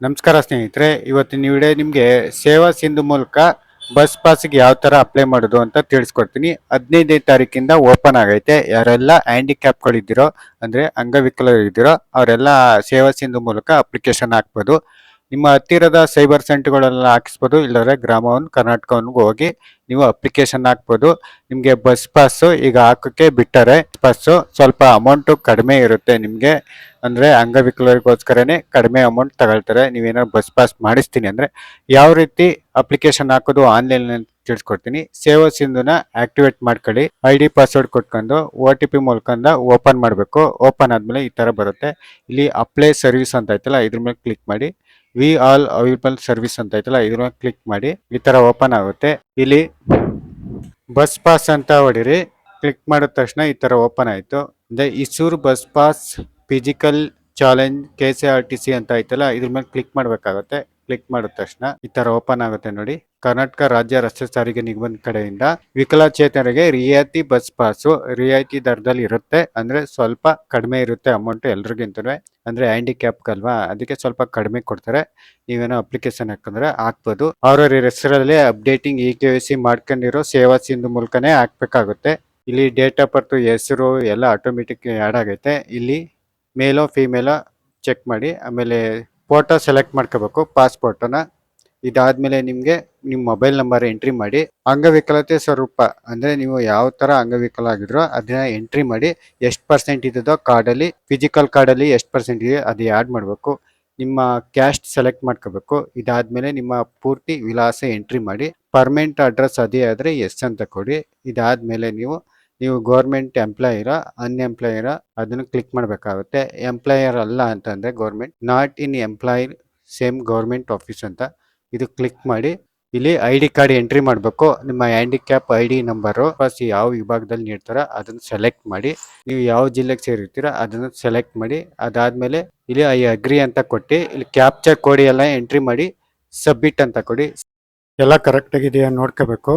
ನಮಸ್ಕಾರ ಸ್ನೇಹಿತರೆ, ಇವತ್ತಿನ ವಿಡಿಯೋ ನಿಮಗೆ ಸೇವಾ ಸಿಂಧು ಮೂಲಕ ಬಸ್ ಪಾಸ್ಗೆ ಯಾವ ತರ ಅಪ್ಲೈ ಮಾಡೋದು ಅಂತ ತಿಳಿಸ್ಕೊಡ್ತೀನಿ. 15ನೇ ತಾರೀಕಿಂದ ಓಪನ್ ಆಗೈತೆ. ಯಾರೆಲ್ಲ ಹ್ಯಾಂಡಿಕ್ಯಾಪ್ಗಳಿದ್ದೀರೋ ಅಂದ್ರೆ ಅಂಗವಿಕಲರಿದ್ದೀರೋ ಅವರೆಲ್ಲ ಸೇವಾ ಸಿಂಧು ಮೂಲಕ ಅಪ್ಲಿಕೇಶನ್ ಹಾಕ್ಬೋದು. ನಿಮ್ಮ ಹತ್ತಿರದ ಸೈಬರ್ ಸೆಂಟರ್ಗಳೆಲ್ಲ ಹಾಕಿಸ್ಬೋದು, ಇಲ್ಲದ್ರೆ ಗ್ರಾಮ ಒನ್ ಕರ್ನಾಟಕ ಒನ್ಗೆ ಹೋಗಿ ನೀವು ಅಪ್ಲಿಕೇಶನ್ ಹಾಕ್ಬೋದು. ನಿಮಗೆ ಬಸ್ ಪಾಸ್ ಈಗ ಹಾಕೋಕ್ಕೆ ಬಿಟ್ಟರೆ ಪಾಸ್ ಸ್ವಲ್ಪ ಅಮೌಂಟು ಕಡಿಮೆ ಇರುತ್ತೆ ನಿಮಗೆ. ಅಂದ್ರೆ ಅಂಗವಿಕಲರಿಗೋಸ್ಕರನೇ ಕಡಿಮೆ ಅಮೌಂಟ್ ತಗೊಳ್ತಾರೆ. ನೀವೇನಾದ್ರು ಬಸ್ ಪಾಸ್ ಮಾಡಿಸ್ತೀನಿ ಅಂದ್ರೆ ಯಾವ ರೀತಿ ಅಪ್ಲಿಕೇಶನ್ ಹಾಕೋದು ಆನ್ಲೈನ್ ಅಂತ ತಿಳಿಸ್ಕೊಡ್ತೀನಿ. ಸೇವಾ ಸಿಂಧುನ ಆಕ್ಟಿವೇಟ್ ಮಾಡ್ಕೊಳ್ಳಿ. ID ಪಾಸ್ವರ್ಡ್ ಕೊಟ್ಕೊಂಡು OTP ಮೂಲಕಂದ ಓಪನ್ ಮಾಡಬೇಕು. ಓಪನ್ ಆದ್ಮೇಲೆ ಈ ತರ ಬರುತ್ತೆ. ಇಲ್ಲಿ ಅಪ್ಲೈ ಸರ್ವಿಸ್ ಅಂತ ಐತಲ್ಲ, ಇದ್ರ ಮೇಲೆ ಕ್ಲಿಕ್ ಮಾಡಿ. ವಿ ಆಲ್ ಅವೈಲಬಲ್ ಸರ್ವಿಸ್ ಅಂತ ಐತಲ್ಲ, ಇದ್ರ ಮೇಲೆ ಕ್ಲಿಕ್ ಮಾಡಿ. ಈ ತರ ಓಪನ್ ಆಗುತ್ತೆ. ಇಲ್ಲಿ ಬಸ್ ಪಾಸ್ ಅಂತ ಹೊಡಿರಿ. ಕ್ಲಿಕ್ ಮಾಡಿದ ತಕ್ಷಣ ಈ ತರ ಓಪನ್ ಆಯ್ತು. ಇಸೂರ್ bus pass physical challenge KCRTC ಅಂತ ಐತಲ್ಲ, ಇದ್ರ ಮೇಲೆ ಕ್ಲಿಕ್ ಮಾಡ್ಬೇಕಾಗುತ್ತೆ. ಕ್ಲಿಕ್ ಮಾಡಿದ ತಕ್ಷಣ ಈ ತರ ಓಪನ್ ಆಗುತ್ತೆ ನೋಡಿ. ಕರ್ನಾಟಕ ರಾಜ್ಯ ರಸ್ತೆ ಸಾರಿಗೆ ನಿಗಮದ ಕಡೆಯಿಂದ ವಿಕಲಚೇತನರಿಗೆ ರಿಯಾಯಿತಿ ಬಸ್ ಪಾಸು ರಿಯಾಯಿತಿ ದರದಲ್ಲಿ ಇರುತ್ತೆ. ಅಂದ್ರೆ ಸ್ವಲ್ಪ ಕಡಿಮೆ ಇರುತ್ತೆ ಅಮೌಂಟ್ ಎಲ್ರಿಗಿಂತಲೂ. ಅಂದ್ರೆ ಹ್ಯಾಂಡಿಕ್ಯಾಪ್ ಅಲ್ವಾ, ಅದಕ್ಕೆ ಸ್ವಲ್ಪ ಕಡಿಮೆ ಕೊಡ್ತಾರೆ. ನೀವೇನೋ ಅಪ್ಲಿಕೇಶನ್ ಹಾಕಂದ್ರೆ ಹಾಕ್ಬೋದು. ಅವ್ರವ್ರ ಹೆಸರಲ್ಲಿ ಅಪ್ಡೇಟಿಂಗ್ KYC ಮಾಡ್ಕೊಂಡಿರೋ ಸೇವಾ ಸಿಂಧು ಮೂಲಕನೇ ಹಾಕ್ಬೇಕಾಗುತ್ತೆ. ಇಲ್ಲಿ ಡೇಟ್ ಆಫ್ ಬರ್ತ್ ಹೆಸರು ಎಲ್ಲ ಆಟೋಮೆಟಿಕ್ ಆ್ಯಡ್ ಆಗೈತೆ. ಇಲ್ಲಿ ಮೇಲೋ ಫಿಮೇಲೋ ಚೆಕ್ ಮಾಡಿ. ಆಮೇಲೆ ಫೋಟೋ ಸೆಲೆಕ್ಟ್ ಮಾಡ್ಕೋಬೇಕು, ಪಾಸ್ಪೋರ್ಟನ್ನ. ಇದಾದ್ಮೇಲೆ ನಿಮಗೆ ನಿಮ್ಮ ಮೊಬೈಲ್ ನಂಬರ್ ಎಂಟ್ರಿ ಮಾಡಿ. ಅಂಗವಿಕಲತೆ ಸ್ವರೂಪ ಅಂದ್ರೆ ನೀವು ಯಾವ ತರ ಅಂಗವಿಕಲ ಆಗಿದ್ರೋ ಅದನ್ನ ಎಂಟ್ರಿ ಮಾಡಿ. ಎಷ್ಟು ಪರ್ಸೆಂಟ್ ಇದ್ದದೋ ಕಾರ್ಡಲ್ಲಿ, ಫಿಸಿಕಲ್ ಕಾರ್ಡಲ್ಲಿ ಎಷ್ಟು ಪರ್ಸೆಂಟ್ ಇದೆ ಅದು ಆ್ಯಡ್ ಮಾಡಬೇಕು. ನಿಮ್ಮ ಕ್ಯಾಸ್ಟ್ ಸೆಲೆಕ್ಟ್ ಮಾಡ್ಕೋಬೇಕು. ಇದಾದ್ಮೇಲೆ ನಿಮ್ಮ ಪೂರ್ತಿ ವಿಳಾಸ ಎಂಟ್ರಿ ಮಾಡಿ. ಪರ್ಮನೆಂಟ್ ಅಡ್ರೆಸ್ ಅದೇ ಆದರೆ ಎಸ್ ಅಂತ ಕೊಡಿ. ಇದಾದ್ಮೇಲೆ ನೀವು ಗೌರ್ಮೆಂಟ್ ಎಂಪ್ಲಾಯಿರ ಅನ್ಎಂಪ್ಲಾಯಿರ ಅದನ್ನು ಕ್ಲಿಕ್ ಮಾಡಬೇಕಾಗುತ್ತೆ. ಎಂಪ್ಲಾಯರ್ ಅಲ್ಲ ಅಂತಂದ್ರೆ government, not in employer same government office ಅಂತ ಇದು ಕ್ಲಿಕ್ ಮಾಡಿ. ಇಲ್ಲಿ ID ಕಾರ್ಡ್ ಎಂಟ್ರಿ ಮಾಡಬೇಕು. ನಿಮ್ಮ ಹ್ಯಾಂಡಿಕ್ಯಾಪ್ ID ನಂಬರು ಬಸ್ ಯಾವ ವಿಭಾಗದಲ್ಲಿ ನೀಡ್ತಾರೋ ಅದನ್ನು ಸೆಲೆಕ್ಟ್ ಮಾಡಿ. ನೀವು ಯಾವ ಜಿಲ್ಲೆಗೆ ಸೇರಿರ್ತೀರ ಅದನ್ನು ಸೆಲೆಕ್ಟ್ ಮಾಡಿ. ಅದಾದ್ಮೇಲೆ ಇಲ್ಲಿ ಐ ಅಗ್ರಿ ಅಂತ ಕೊಟ್ಟು ಇಲ್ಲಿ ಕ್ಯಾಪ್ಚರ್ ಕೋಡ್ ಎಲ್ಲ ಎಂಟ್ರಿ ಮಾಡಿ ಸಬ್ಮಿಟ್ ಅಂತ ಕೊಡಿ. ಎಲ್ಲ ಕರೆಕ್ಟ್ ಆಗಿದೆಯಾ ನೋಡ್ಕೋಬೇಕು.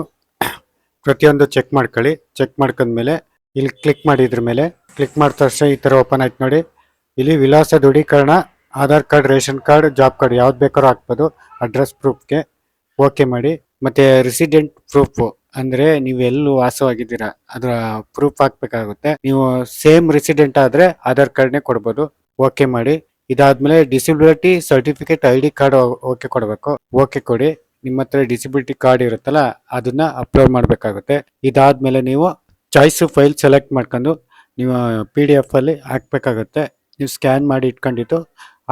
ಪ್ರತಿಯೊಂದು ಚೆಕ್ ಮಾಡ್ಕೊಳ್ಳಿ. ಚೆಕ್ ಮಾಡ್ಕೊಂಡ್ಮೇಲೆ ಇಲ್ಲಿ ಕ್ಲಿಕ್ ಮಾಡಿ. ಇದ್ರ ಮೇಲೆ ಕ್ಲಿಕ್ ಮಾಡಿದ ತಕ್ಷಣ ಈ ತರ ಓಪನ್ ಆಯ್ತು ನೋಡಿ. ಇಲ್ಲಿ ವಿಳಾಸ ದೃಢೀಕರಣ, Aadhaar card, ration card, job card ಯಾವ್ದು ಬೇಕಾದ್ರೂ ಹಾಕ್ಬೋದು. ಅಡ್ರೆಸ್ ಪ್ರೂಫ್ಗೆ ಓಕೆ ಮಾಡಿ. ಮತ್ತೆ ರೆಸಿಡೆಂಟ್ ಪ್ರೂಫ್ ಅಂದ್ರೆ ನೀವು ಎಲ್ಲಿ ವಾಸವಾಗಿದ್ದೀರಾ ಅದರ ಪ್ರೂಫ್ ಹಾಕ್ಬೇಕಾಗುತ್ತೆ. ನೀವು ಸೇಮ್ ರೆಸಿಡೆಂಟ್ ಆದ್ರೆ ಆಧಾರ್ ಕಾರ್ಡ್ನೇ ಕೊಡ್ಬೋದು. ಓಕೆ ಮಾಡಿ. ಇದಾದ್ಮೇಲೆ disability certificate ID card okay ಕೊಡಬೇಕು. ಓಕೆ ಕೊಡಿ. ನಿಮ್ಮ ಹತ್ರ ಡಿಸಬಿಲಿಟಿ ಕಾರ್ಡ್ ಇರುತ್ತಲ್ಲ ಅದನ್ನ ಅಪ್ಲೋಡ್ ಮಾಡಬೇಕಾಗುತ್ತೆ. ಇದಾದ್ಮೇಲೆ ನೀವು ಚಾಯ್ಸ್ ಫೈಲ್ ಸೆಲೆಕ್ಟ್ ಮಾಡ್ಕೊಂಡು ನೀವು PDF ಅಲ್ಲಿ ಹಾಕ್ಬೇಕಾಗುತ್ತೆ. ನೀವು ಸ್ಕ್ಯಾನ್ ಮಾಡಿ ಇಟ್ಕೊಂಡಿದ್ದು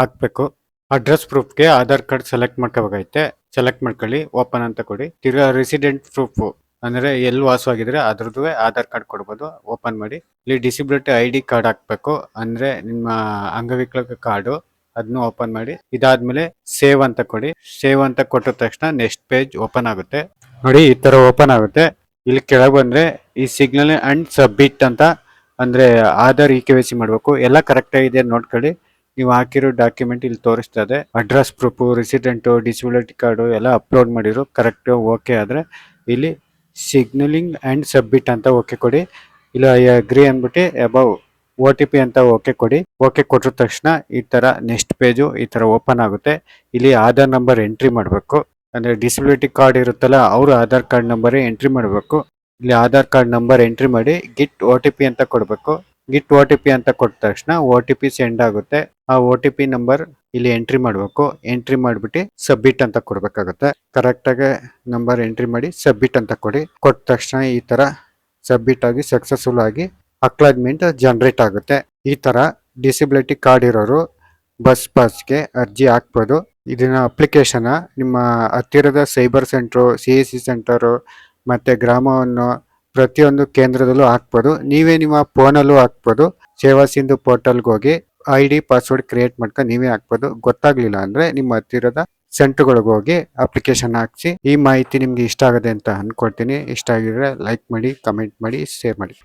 ಹಾಕ್ಬೇಕು. ಅಡ್ರೆಸ್ ಪ್ರೂಫ್ಗೆ ಆಧಾರ್ ಕಾರ್ಡ್ ಸೆಲೆಕ್ಟ್ ಮಾಡ್ಕೋಬೇಕಾಗುತ್ತೆ. ಸೆಲೆಕ್ಟ್ ಮಾಡ್ಕೊಳ್ಳಿ. ಓಪನ್ ಅಂತ ಕೊಡಿ. ತಿರ್ಗಾ ರೆಸಿಡೆಂಟ್ ಪ್ರೂಫ್ ಅಂದ್ರೆ ಎಲ್ಲಿ ವಾಸವಾಗಿದ್ರೆ ಅದ್ರದ್ದು ಆಧಾರ್ ಕಾರ್ಡ್ ಕೊಡ್ಬೋದು. ಓಪನ್ ಮಾಡಿ. ಇಲ್ಲಿ ಡಿಸಬಿಲಿಟಿ ID ಕಾರ್ಡ್ ಹಾಕ್ಬೇಕು, ಅಂದ್ರೆ ನಿಮ್ಮ ಅಂಗವಿಕಲ ಕಾರ್ಡು, ಅದನ್ನು ಓಪನ್ ಮಾಡಿ. ಇದಾದ್ಮೇಲೆ ಸೇವ್ ಅಂತ ಕೊಡಿ. ಸೇವ್ ಅಂತ ಕೊಟ್ಟ ತಕ್ಷಣ ನೆಕ್ಸ್ಟ್ ಪೇಜ್ ಓಪನ್ ಆಗುತ್ತೆ ನೋಡಿ. ಈ ತರ ಓಪನ್ ಆಗುತ್ತೆ. ಇಲ್ಲಿ ಕೆಳಗೆ ಬಂದ್ರೆ ಈ ಸಿಗ್ನಲ್ ಅಂಡ್ ಸಬ್ಮಿಟ್ ಅಂತ ಅಂದ್ರೆ ಆಧಾರ್ KYC ಮಾಡಬೇಕು. ಎಲ್ಲ ಕರೆಕ್ಟ್ ಆಗಿದೆ ನೋಡ್ಕೊಳ್ಳಿ. ನೀವು ಹಾಕಿರೋ ಡಾಕ್ಯುಮೆಂಟ್ ಇಲ್ಲಿ ತೋರಿಸ್ತದೆ. Address proof, resident, disability card ಎಲ್ಲ ಅಪ್ಲೋಡ್ ಮಾಡಿರೋ ಕರೆಕ್ಟ್ ಓಕೆ ಆದ್ರೆ ಇಲ್ಲಿ ಸಿಗ್ನಲಿಂಗ್ ಅಂಡ್ ಸಬ್ಮಿಟ್ ಅಂತ ಓಕೆ ಕೊಡಿ. ಇಲ್ಲ ಐ ಅಗ್ರಿ ಅಂದ್ಬಿಟ್ಟು ಅಬೌವ್ OTP ಅಂತ ಓಕೆ ಕೊಡಿ. ಓಕೆ ಕೊಟ್ಟಿದ ತಕ್ಷಣ ಈ ತರ ನೆಕ್ಸ್ಟ್ ಪೇಜು ಈ ತರ ಓಪನ್ ಆಗುತ್ತೆ. ಇಲ್ಲಿ ಆಧಾರ್ ನಂಬರ್ ಎಂಟ್ರಿ ಮಾಡಬೇಕು. ಅಂದ್ರೆ ಡಿಸಬಿಲಿಟಿ ಕಾರ್ಡ್ ಇರುತ್ತಲ್ಲ ಅವರು ಆಧಾರ್ ಕಾರ್ಡ್ ನಂಬರ್ ಎಂಟ್ರಿ ಮಾಡಬೇಕು. ಇಲ್ಲಿ ಆಧಾರ್ ಕಾರ್ಡ್ ನಂಬರ್ ಎಂಟ್ರಿ ಮಾಡಿ ಗಿಟ್ OTP ಅಂತ ಕೊಡಬೇಕು. ಗಿಟ್ OTP ಅಂತ ಕೊಟ್ಟ ತಕ್ಷಣ OTP ಸೆಂಡ್ ಆಗುತ್ತೆ. ಆ OTP ನಂಬರ್ ಇಲ್ಲಿ ಎಂಟ್ರಿ ಮಾಡಬೇಕು. ಎಂಟ್ರಿ ಮಾಡಿಬಿಟ್ಟು ಸಬ್ಮಿಟ್ ಅಂತ ಕೊಡ್ಬೇಕಾಗುತ್ತೆ. ಕರೆಕ್ಟ್ ಆಗಿ ನಂಬರ್ ಎಂಟ್ರಿ ಮಾಡಿ ಸಬ್ಮಿಟ್ ಅಂತ ಕೊಡಿ. ಕೊಟ್ಟ ತಕ್ಷಣ ಈ ತರ ಸಬ್ಮಿಟ್ ಆಗಿ ಸಕ್ಸಸ್ಫುಲ್ ಆಗಿ ಅಕ್ನಾಲೆಜ್ಮೆಂಟ್ ಜನರೇಟ್ ಆಗುತ್ತೆ. ಈ ತರ ಡಿಸಬಿಲಿಟಿ ಕಾರ್ಡ್ ಇರೋರು ಬಸ್ ಪಾಸ್ಗೆ ಅರ್ಜಿ ಹಾಕ್ಬೋದು. ಇದನ್ನ ಅಪ್ಲಿಕೇಶನ್ ನಿಮ್ಮ ಹತ್ತಿರದ ಸೈಬರ್ ಸೆಂಟ್ರು, CSC ಸೆಂಟರು ಮತ್ತೆ ಗ್ರಾಮವನ್ನು ಪ್ರತಿಯೊಂದು ಕೇಂದ್ರದಲ್ಲೂ ಹಾಕ್ಬೋದು. ನೀವೇ ನಿಮ್ಮ ಫೋನಲ್ಲೂ ಹಾಕ್ಬೋದು. ಸೇವಾ ಸಿಂಧು ಪೋರ್ಟಲ್ಗೆ ಹೋಗಿ ID ಪಾಸ್ವರ್ಡ್ ಕ್ರಿಯೇಟ್ ಮಾಡ್ಕೊಂಡು ನೀವೇ ಹಾಕ್ಬೋದು. ಗೊತ್ತಾಗ್ಲಿಲ್ಲ ಅಂದ್ರೆ ನಿಮ್ಮ ಹತ್ತಿರದ ಸೆಂಟರ್ಗಳಿಗೆ ಹೋಗಿ ಅಪ್ಲಿಕೇಶನ್ ಹಾಕ್ಸಿ. ಈ ಮಾಹಿತಿ ನಿಮ್ಗೆ ಇಷ್ಟ ಆಗದೆ ಅಂತ ಅನ್ಕೊಳ್ತೀನಿ. ಇಷ್ಟ ಆಗಿದ್ರೆ ಲೈಕ್ ಮಾಡಿ, ಕಮೆಂಟ್ ಮಾಡಿ, ಶೇರ್ ಮಾಡಿ.